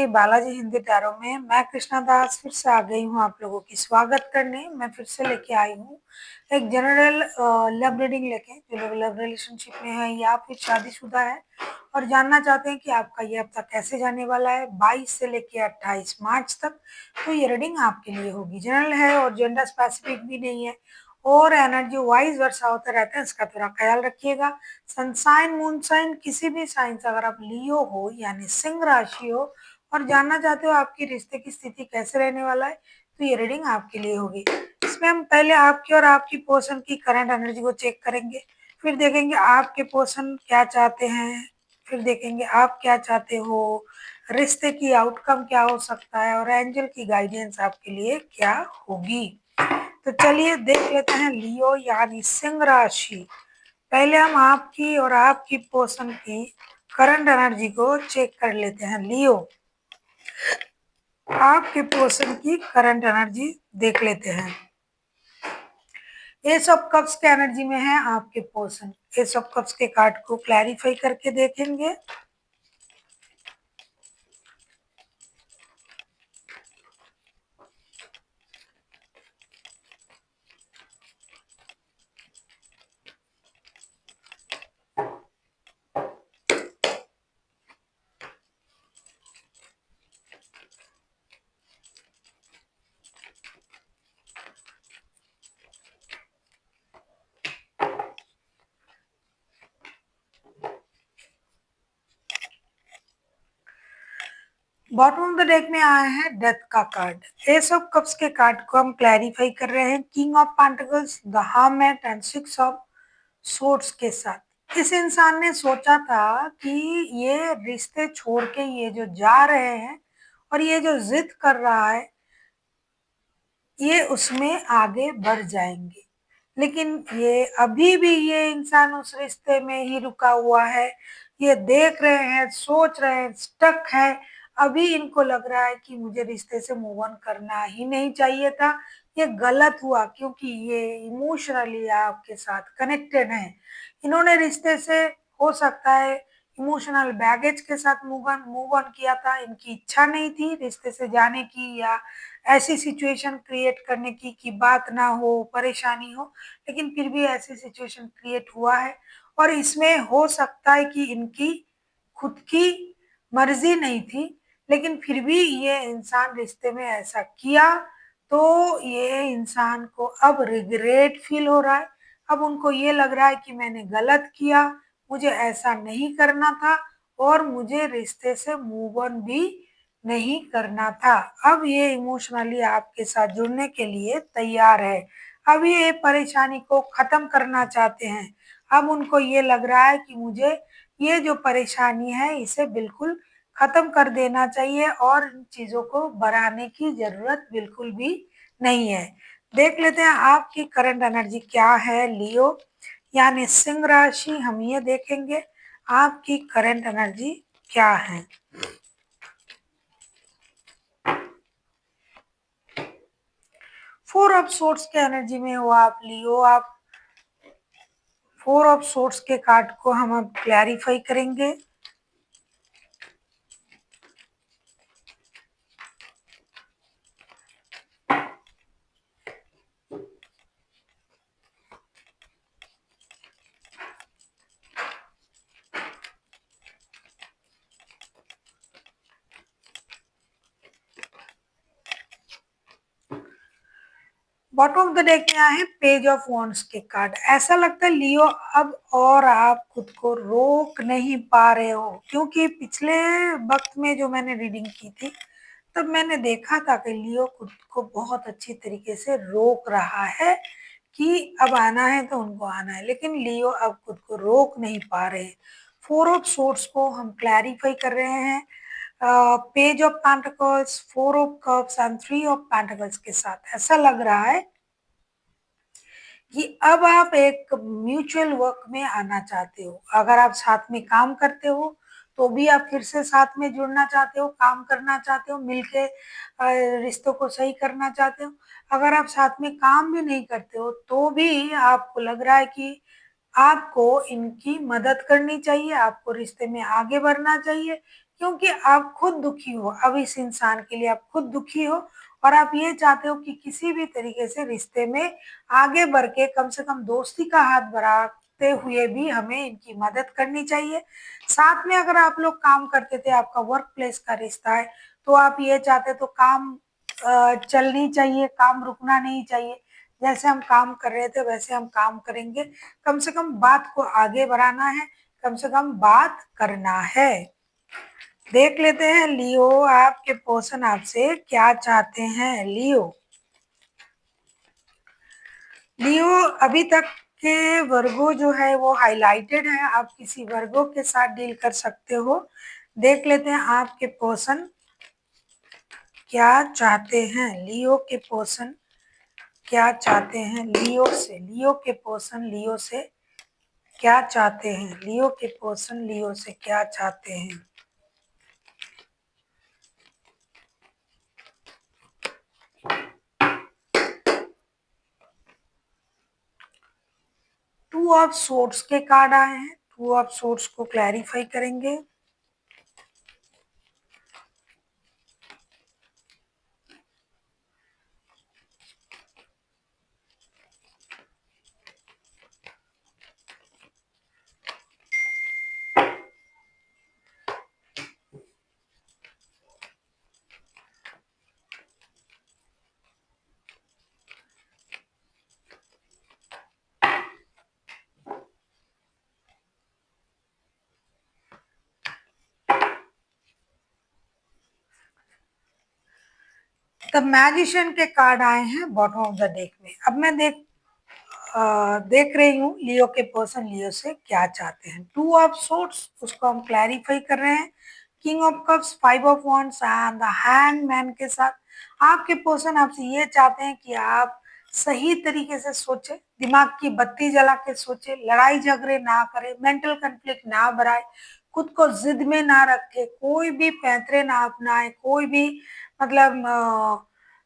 Balaji Hindi tarot में मैं कृष्णा दास फिर से आ गई हूँ आप लोगों की स्वागत करने। मैं फिर से लेके आई हूँ एक जनरल लव रीडिंग लेके। जो लोग लव रिलेशनशिप में है या फिर शादीशुदा है और जानना चाहते हैं कि आपका ये हफ्ता कैसे जाने वाला है 22 से लेके 28 मार्च तक, तो ये रीडिंग आपके लिए होगी। जनरल है और जेंडर स्पेसिफिक भी नहीं है और एनर्जी वाइज वर्षा होता रहता है, इसका थोड़ा ख्याल रखिएगा। सनसाइन मूनसाइन किसी भी साइन से अगर आप लियो हो यानी सिंह राशि हो और जानना चाहते हो आपकी रिश्ते की स्थिति कैसे रहने वाला है, तो ये रीडिंग आपके लिए होगी। इसमें हम पहले आपकी और आपकी पर्सन की करंट एनर्जी को चेक करेंगे, फिर देखेंगे आपके पर्सन क्या चाहते हैं, फिर देखेंगे आप क्या चाहते हो, रिश्ते की आउटकम क्या हो सकता है और एंजल की गाइडेंस आपके लिए क्या होगी। तो चलिए देख लेते हैं लियो यानी सिंह राशि। पहले हम आपकी और आपकी पर्सन की करंट एनर्जी को चेक कर लेते हैं। लियो, आपके पर्सन की करंट एनर्जी देख लेते हैं। एस ऑफ कप्स के एनर्जी में है आपके पर्सन। एस ऑफ कप्स के कार्ड को क्लैरिफाई करके देखेंगे। बॉटम ऑफ द डेक में आया है डेथ का कार्ड। एस ऑफ कप्स के कार्ड को हम क्लैरिफाई कर रहे हैं king of pentacles, the hermit and six of swords के साथ। इस इंसान ने सोचा था कि ये रिश्ते छोड़ के ये जो जा रहे हैं और ये जो जिद कर रहा है ये उसमें आगे बढ़ जाएंगे, लेकिन ये अभी भी ये इंसान उस रिश्ते में ही रुका हुआ है। ये देख रहे हैं, सोच रहे हैं, स्टक है। अभी इनको लग रहा है कि मुझे रिश्ते से मूव ऑन करना ही नहीं चाहिए था, ये गलत हुआ क्योंकि ये इमोशनली आपके साथ कनेक्टेड हैं। इन्होंने रिश्ते से हो सकता है इमोशनल बैगेज के साथ मूव ऑन किया था। इनकी इच्छा नहीं थी रिश्ते से जाने की या ऐसी सिचुएशन क्रिएट करने की कि बात ना हो, परेशानी हो, लेकिन फिर भी ऐसी सिचुएशन क्रिएट हुआ है। और इसमें हो सकता है कि इनकी खुद की मर्जी नहीं थी, लेकिन फिर भी ये इंसान रिश्ते में ऐसा किया, तो ये इंसान को अब रिग्रेट फील हो रहा है। अब उनको ये लग रहा है कि मैंने गलत किया, मुझे ऐसा नहीं करना था और मुझे रिश्ते से मूव ऑन भी नहीं करना था। अब ये इमोशनली आपके साथ जुड़ने के लिए तैयार है। अब ये परेशानी को खत्म करना चाहते हैं। अब उनको ये लग रहा है कि मुझे ये जो परेशानी है इसे बिल्कुल खत्म कर देना चाहिए और इन चीजों को बढ़ाने की जरूरत बिल्कुल भी नहीं है। देख लेते हैं आपकी करंट एनर्जी क्या है लियो यानी सिंह राशि। हम ये देखेंगे आपकी करंट एनर्जी क्या है। फोर ऑफ सोर्ड्स के एनर्जी में हो आप लियो। आप फोर ऑफ सोर्ड्स के कार्ड को हम अब क्लैरिफाई करेंगे। बॉटम ऑफ द डेक में आए हैं पेज ऑफ वॉन्ड्स के कार्ड। ऐसा लगता है लियो अब और आप खुद को रोक नहीं पा रहे हो, क्योंकि पिछले वक्त में जो मैंने रीडिंग की थी तब मैंने देखा था कि लियो खुद को बहुत अच्छी तरीके से रोक रहा है कि अब आना है तो उनको आना है, लेकिन लियो अब खुद को रोक नहीं पा रहे। फोर ऑफ सोर्ड्स को हम क्लैरिफाई कर रहे हैं page of pentacles, four of cups and three of pentacles के साथ। ऐसा लग रहा है कि अब आप एक म्यूचुअल वर्क में आना चाहते हो। अगर आप साथ में काम करते हो तो भी आप फिर से साथ में जुड़ना चाहते हो, काम करना चाहते हो, मिलके रिश्तों को सही करना चाहते हो। अगर आप साथ में काम भी नहीं करते हो तो भी आपको लग रहा है कि आपको इनकी मदद करनी चाहिए, आपको रिश्ते में आगे बढ़ना चाहिए, क्योंकि आप खुद दुखी हो, अब इस इंसान के लिए आप खुद दुखी हो और आप ये चाहते हो कि किसी भी तरीके से रिश्ते में आगे बढ़ के कम से कम दोस्ती का हाथ बढ़ाते हुए भी हमें इनकी मदद करनी चाहिए। साथ में अगर आप लोग काम करते थे, आपका वर्क प्लेस का रिश्ता है, तो आप ये चाहते तो काम चलनी चाहिए, काम रुकना नहीं चाहिए। जैसे हम काम कर रहे थे वैसे हम काम करेंगे, कम से कम बात को आगे बढ़ाना है, कम से कम बात करना है। देख लेते हैं लियो, आपके पर्सन आपसे क्या चाहते हैं। लियो, लियो अभी तक के वर्गो जो है वो हाईलाइटेड है, आप किसी वर्गो के साथ डील कर सकते हो। देख लेते हैं आपके पर्सन क्या चाहते हैं। लियो के पर्सन क्या चाहते हैं लियो से। लियो के पर्सन लियो से क्या चाहते हैं। लियो के पर्सन लियो से क्या चाहते हैं। टू ऑफ सोर्ड्स के कार्ड आए हैं, टू ऑफ सोर्ड्स को क्लैरिफाई करेंगे। द मैजिशियन के कार्ड आए हैं बॉटम ऑफ द डेक में। अब मैं देख रही हूँ लियो के पर्सन लियो से क्या चाहते हैं। टू ऑफ सोर्ड्स, उसको हम क्लैरिफाई कर रहे हैं। King of cups, five of wands and the hangman के साथ आपके पर्सन आपसे ये चाहते हैं कि आप सही तरीके से सोचे, दिमाग की बत्ती जला के सोचे, लड़ाई झगड़े ना करे, मेंटल कन्फ्लिक्ट ना बढ़ाए, खुद को जिद में ना रखे, कोई भी पैंतरे ना अपनाए, कोई भी मतलब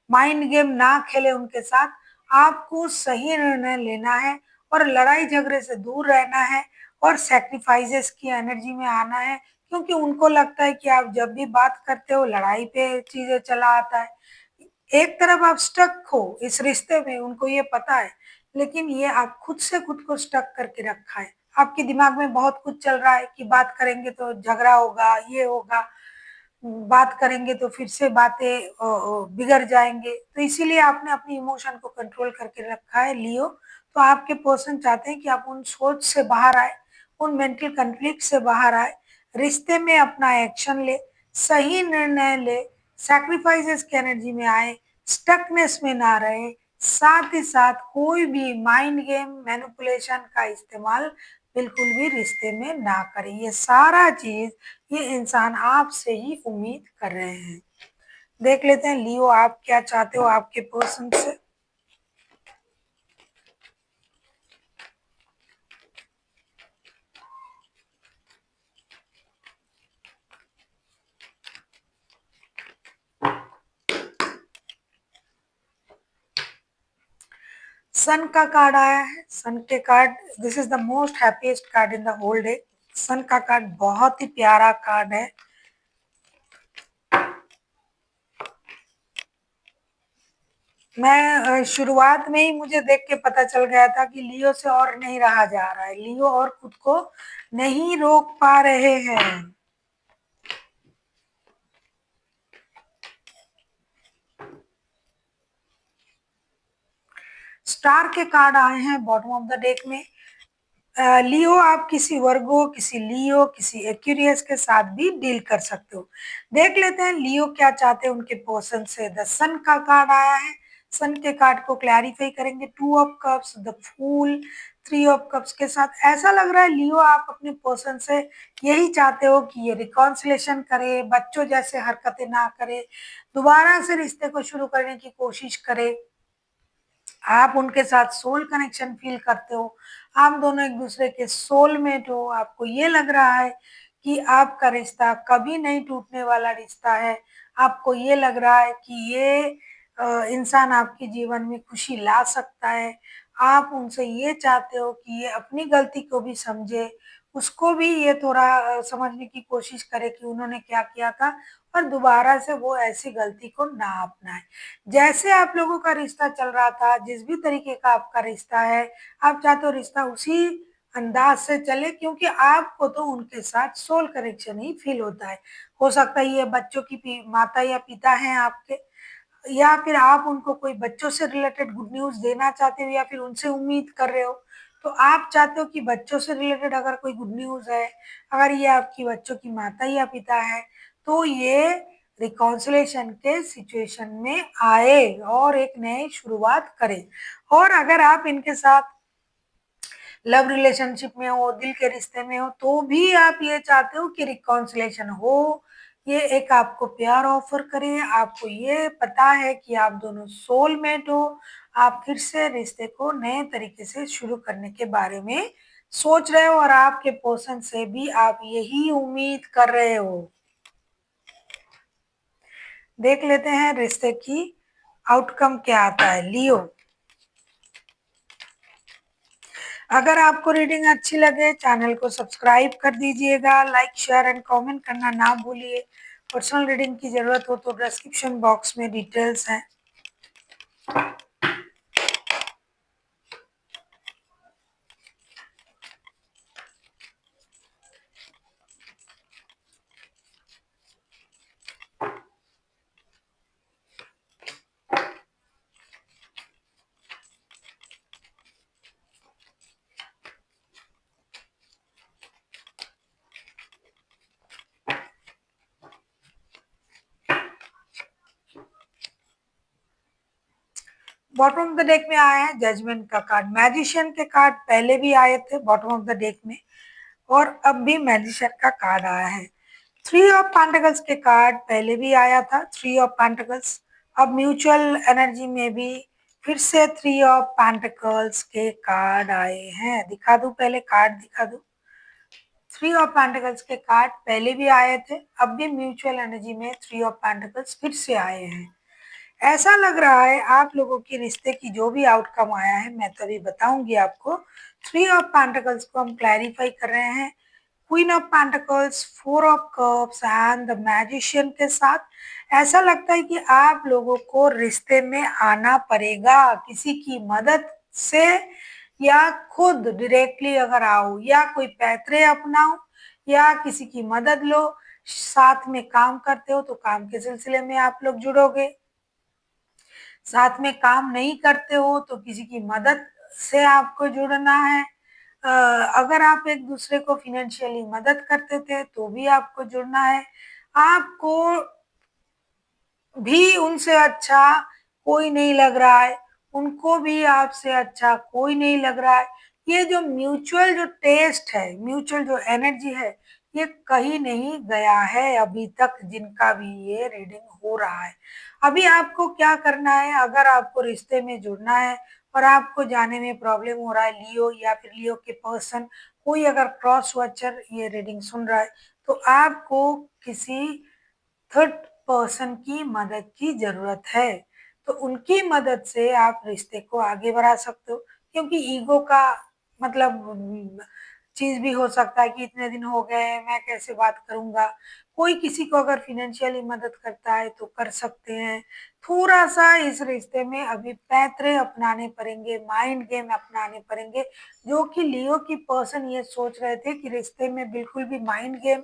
माइंड गेम ना खेले उनके साथ। आपको सही निर्णय लेना है और लड़ाई झगड़े से दूर रहना है और सैक्रिफाइसेस की एनर्जी में आना है, क्योंकि उनको लगता है कि आप जब भी बात करते हो लड़ाई पे चीजें चला आता है। एक तरफ आप स्टक हो इस रिश्ते में, उनको ये पता है, लेकिन ये आप खुद से खुद को स्टक करके रखा है। आपके दिमाग में बहुत कुछ चल रहा है कि बात करेंगे तो झगड़ा होगा, ये होगा, बात करेंगे तो फिर से बातें बिगड़ जाएंगे, तो इसीलिए आपने अपनी इमोशन को कंट्रोल करके रखा है लियो। तो आपके पर्सन चाहते हैं कि आप उन सोच से बाहर आए, उन मेंटल कन्फ्लिक्ट से बाहर आए, रिश्ते में अपना एक्शन ले, सही निर्णय ले, सैक्रिफाइसेस की एनर्जी में आए, स्टकनेस में ना रहे, साथ ही साथ कोई भी माइंड गेम मैनिपुलेशन का इस्तेमाल बिल्कुल भी रिश्ते में ना करें। ये सारा चीज ये इंसान आपसे ही उम्मीद कर रहे हैं। देख लेते हैं लियो आप क्या चाहते हो आपके पर्सन से। सन का कार्ड आया है। सन के card, this is the most happiest card in the whole day. Sun का कार्ड बहुत ही प्यारा कार्ड है। मैं शुरुआत में ही मुझे देख के पता चल गया था कि लियो से और नहीं रहा जा रहा है, लियो और खुद को नहीं रोक पा रहे हैं। स्टार के कार्ड आए हैं बॉटम ऑफ द डेक में। लियो आप किसी वर्गो, किसी लियो, किसी एक्यूरियस के साथ भी डील कर सकते हो। देख लेते हैं लियो क्या चाहते हैं उनके पर्सन से। द सन का कार्ड आया है, सन के कार्ड को क्लैरिफाई करेंगे। Two of cups, the fool, three of cups के साथ ऐसा लग रहा है लियो आप अपने पर्सन से यही चाहते हो कि ये रिकॉन्सिलेशन करे, बच्चों जैसे हरकतें ना करे, दोबारा से रिश्ते को शुरू करने की कोशिश करे। आप उनके साथ सोल कनेक्शन फील करते हो, आप दोनों एक दूसरे के सोलमेट हो, आपको ये लग रहा है कि आपका रिश्ता कभी नहीं टूटने वाला रिश्ता है। आपको ये लग रहा है कि ये इंसान आपके जीवन में खुशी ला सकता है। आप उनसे ये चाहते हो कि ये अपनी गलती को भी समझे, उसको भी ये थोड़ा समझने की कोशिश करे कि उन्होंने क्या किया था और दोबारा से वो ऐसी गलती को ना अपनाए। जैसे आप लोगों का रिश्ता चल रहा था, जिस भी तरीके का आपका रिश्ता है, आप चाहते हो रिश्ता उसी अंदाज से चले, क्योंकि आपको तो उनके साथ सोल कनेक्शन ही फील होता है। हो सकता है ये बच्चों की माता या पिता हैं आपके, या फिर आप उनको कोई बच्चों से रिलेटेड गुड न्यूज देना चाहते हो या फिर उनसे उम्मीद कर रहे हो। तो आप चाहते हो कि बच्चों से रिलेटेड अगर कोई गुड न्यूज है, अगर ये आपकी बच्चों की माता या पिता है, तो ये रिकॉन्सिलेशन के सिचुएशन में आए और एक नई शुरुआत करे। और अगर आप इनके साथ लव रिलेशनशिप में हो, दिल के रिश्ते में हो, तो भी आप ये चाहते हो कि रिकॉन्सिलेशन हो, ये एक आपको प्यार ऑफर करे, आपको ये पता है कि आप दोनों सोलमेट हो, आप फिर से रिश्ते को नए तरीके से शुरू करने के बारे में सोच रहे हो और आपके पर्सन से भी आप यही उम्मीद कर रहे हो। देख लेते हैं रिश्ते की आउटकम क्या आता है। लियो, अगर आपको रीडिंग अच्छी लगे चैनल को सब्सक्राइब कर दीजिएगा, लाइक शेयर एंड कमेंट करना ना भूलिए। पर्सनल रीडिंग की जरूरत हो तो डिस्क्रिप्शन बॉक्स में डिटेल्स हैं। बॉटम ऑफ द डेक में आया है जजमेंट का कार्ड। मैजिशियन के कार्ड पहले भी आए थे बॉटम ऑफ द डेक में, और अब भी मैजिशियन का कार्ड आया है। थ्री ऑफ पेंटिकल्स के कार्ड पहले भी आया था, थ्री ऑफ पेंटिकल्स। अब म्यूचुअल एनर्जी में भी फिर से थ्री ऑफ पेंटिकल्स के कार्ड आए हैं। दिखा दूं, पहले कार्ड दिखा दूं। थ्री ऑफ पेंटिकल्स के कार्ड पहले भी आए थे, अब भी म्यूचुअल एनर्जी में थ्री ऑफ पेंटिकल्स फिर से आए हैं। ऐसा लग रहा है आप लोगों के रिश्ते की जो भी आउटकम आया है, मैं तभी बताऊंगी आपको। थ्री ऑफ पेंटिकल्स को हम क्लैरिफाई कर रहे हैं queen of pentacles, four of cups and the magician के साथ। ऐसा लगता है कि आप लोगों को रिश्ते में आना पड़ेगा किसी की मदद से, या खुद डायरेक्टली अगर आओ, या कोई पैतरे अपनाओ, या किसी की मदद लो। साथ में काम करते हो तो काम के सिलसिले में आप लोग जुड़ोगे, साथ में काम नहीं करते हो तो किसी की मदद से आपको जुड़ना है। अगर आप एक दूसरे को फिनेंशियली मदद करते थे तो भी आपको जुड़ना है। आपको भी उनसे अच्छा कोई नहीं लग रहा है, उनको भी आपसे अच्छा कोई नहीं लग रहा है। ये जो म्यूचुअल जो टेस्ट है, म्यूचुअल जो एनर्जी है, ये कहीं नहीं गया है अभी तक, जिनका भी ये रीडिंग हो रहा है। अभी आपको क्या करना है, अगर आपको रिश्ते में जुड़ना है और आपको जाने में प्रॉब्लम हो रहा है, लियो या फिर लियो के पर्सन कोई अगर क्रॉस वॉचर ये रीडिंग सुन रहा है, तो आपको किसी थर्ड पर्सन की मदद की जरूरत है। तो उनकी मदद से आप रिश्ते को आगे बढ़ा सकते हो, क्योंकि ईगो का मतलब चीज भी हो सकता है कि इतने दिन हो गए मैं कैसे बात करूंगा। कोई किसी को अगर फिनेंशियली मदद करता है तो कर सकते हैं। थोड़ा सा इस रिश्ते में अभी पैतरे अपनाने पड़ेंगे, माइंड गेम अपनाने पड़ेंगे, जो कि लियो की पर्सन ये सोच रहे थे कि रिश्ते में बिल्कुल भी माइंड गेम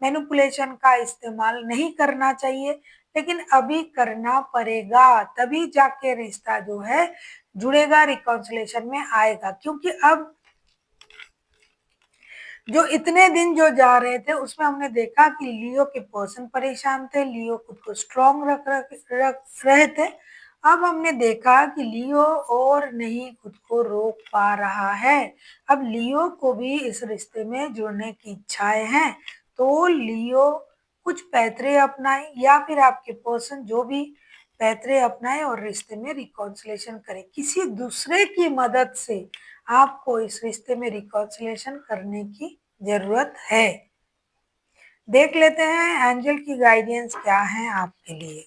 मैनिपुलेशन का इस्तेमाल नहीं करना चाहिए, लेकिन अभी करना पड़ेगा, तभी जाके रिश्ता जो है जुड़ेगा, रिकॉन्सिलेशन में आएगा। क्योंकि अब जो इतने दिन जो जा रहे थे उसमें हमने देखा कि लियो के पर्सन परेशान थे, लियो खुद को स्ट्रांग रख रहे थे। अब हमने देखा कि लियो और नहीं खुद को रोक पा रहा है। अब लियो को भी इस रिश्ते में जुड़ने की इच्छाएं हैं, तो लियो कुछ पैतरे अपनाए, या फिर आपके पर्सन जो भी पैतरे अपनाए और रिश्ते में रिकॉन्सिलेशन करे। किसी दूसरे की मदद से आपको इस रिश्ते में रिकॉन्सिलेशन करने की जरूरत है। देख लेते हैं एंजल की गाइडेंस क्या है आपके लिए।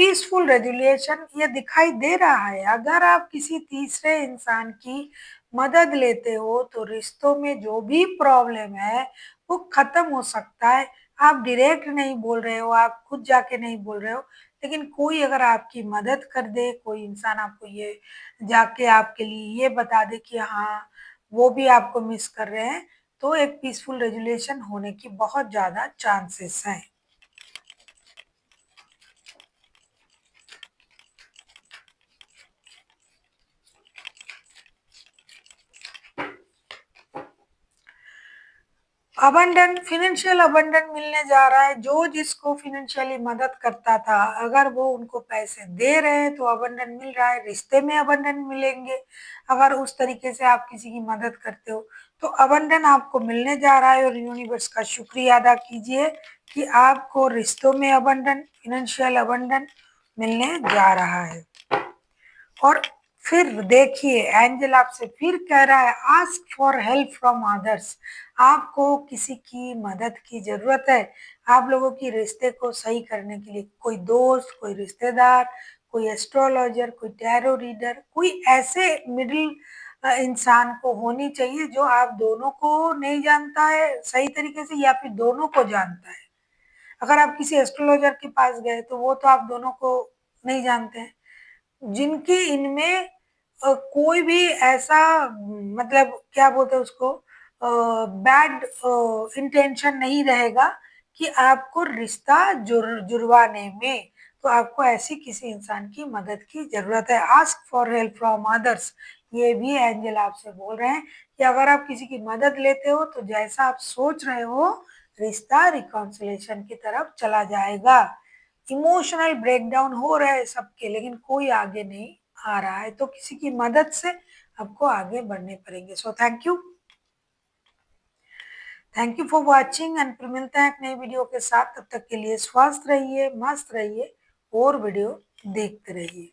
पीसफुल रेजुलेशन ये दिखाई दे रहा है। अगर आप किसी तीसरे इंसान की मदद लेते हो तो रिश्तों में जो भी प्रॉब्लम है वो खत्म हो सकता है। आप डायरेक्ट नहीं बोल रहे हो, आप खुद जाके नहीं बोल रहे हो, लेकिन कोई अगर आपकी मदद कर दे, कोई इंसान आपको ये जाके आपके लिए ये बता दे कि हाँ, वो भी आपको मिस कर रहे हैं, तो एक पीसफुल रेजुलेशन होने की बहुत ज़्यादा चांसेस हैं। अबंडन फाइनेंशियल अबंडन मिलने जा रहा है। जो जिसको फाइनेंशियली मदद करता था, अगर वो उनको पैसे दे रहे हैं तो अबंडन मिल रहा है। रिश्ते में अबंडन मिलेंगे अगर उस तरीके से आप किसी की मदद करते हो, तो अबंडन आपको मिलने जा रहा है। और यूनिवर्स का शुक्रिया अदा कीजिए कि आपको रिश्तों में अबंडन, फाइनेंशियल अबंडन मिलने जा रहा है। और फिर देखिए, एंजल आपसे फिर कह रहा है, ask for help from others. आपको किसी की मदद की जरूरत है। आप लोगों की रिश्ते को सही करने के लिए कोई दोस्त, कोई रिश्तेदार, कोई एस्ट्रोलॉजर, कोई टैरो रीडर, कोई ऐसे मिडिल इंसान को होनी चाहिए जो आप दोनों को नहीं जानता है सही तरीके से, या फिर दोनों को जानता है। अगर आप किसी एस्ट्रोलॉजर के पास गए तो वो तो आप दोनों को नहीं जानते हैं। जिनकी इनमें कोई भी ऐसा मतलब क्या बोलते हैं उसको, बैड इंटेंशन नहीं रहेगा कि आपको रिश्ता जुड़वाने में। तो आपको ऐसी किसी इंसान की मदद की जरूरत है। Ask for help from others, ये भी एंजल आपसे बोल रहे हैं कि अगर आप किसी की मदद लेते हो तो जैसा आप सोच रहे हो, रिश्ता रिकॉन्सिलेशन की तरफ चला जाएगा। इमोशनल ब्रेकडाउन हो रहे हैं सबके, लेकिन कोई आगे नहीं आ रहा है, तो किसी की मदद से आपको आगे बढ़ने पड़ेंगे। So thank you for watching and फिर मिलते हैं एक नई वीडियो के साथ। तब तक के लिए स्वस्थ रहिए, मस्त रहिए और वीडियो देखते रहिए।